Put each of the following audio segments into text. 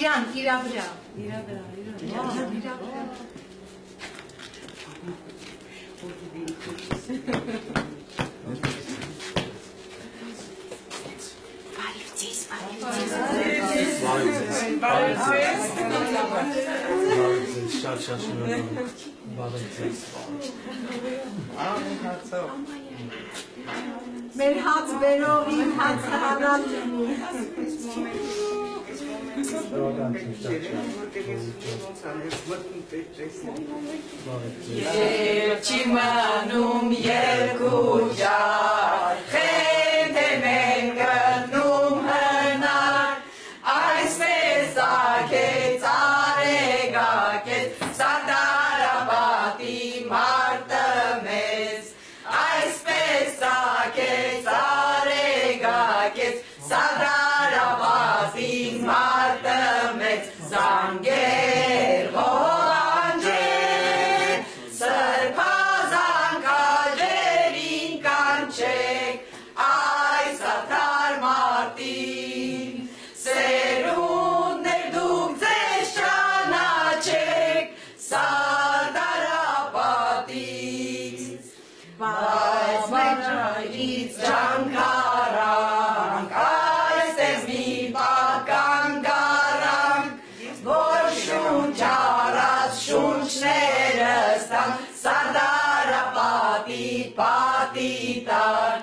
Իրան, իրա վրա։ Մեր հաց բերողին հացը հանալ լինի։ Եվ չի մնում երկու ջար, խենդ է մենք գնում հնար, այսպես ակեց արեգակեց, սարդարապատի մարդը մեզ, այսպես ակեց արեգակեց, սարդարապատի մարդը մեզ, զանգեր ողանջեր, սրբազան կաջերին կանչեք, այս ադար մարդին, սերունդներ դուք ձեզ ճանաչեք, սարդարապատից, բայց մենք ջայրից ճանկարանք, այստեղ մի պատկան գարանք, որ շունչ առած շունչները ստան, սարդարապատի պատի տակ,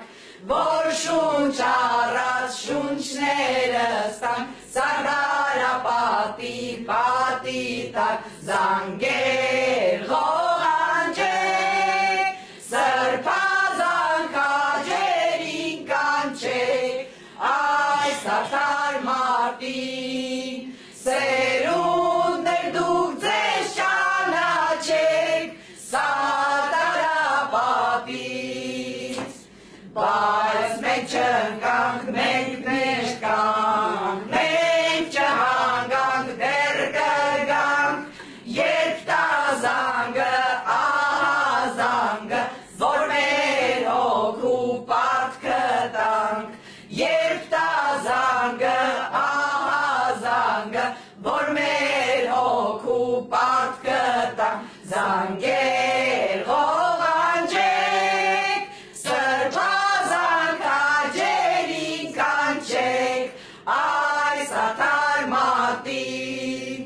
որ շունչ առած շունչները ստան, սարդարապատի պատի տակ, զանգեր ղողանջեք, սրբազան կաջերին կանչեք, այս արդար մարդին, սերունդներ դուք ձեզ ճանաչեք, սարդարապատից, բայց մենք չընկանք, մենք ներկանք, մենք չհանգանք, դեռ կգանք, երբ տա զանգը, ահա զանգը, որ մեր հոգու պատքը տանք, երբ տա զանգը, ահա զանգը, որ մեր հոգու պատքը տանք, զանգեր ղողանջեք, սրբազան կաջերին կանչեք, այս ադար մարդին,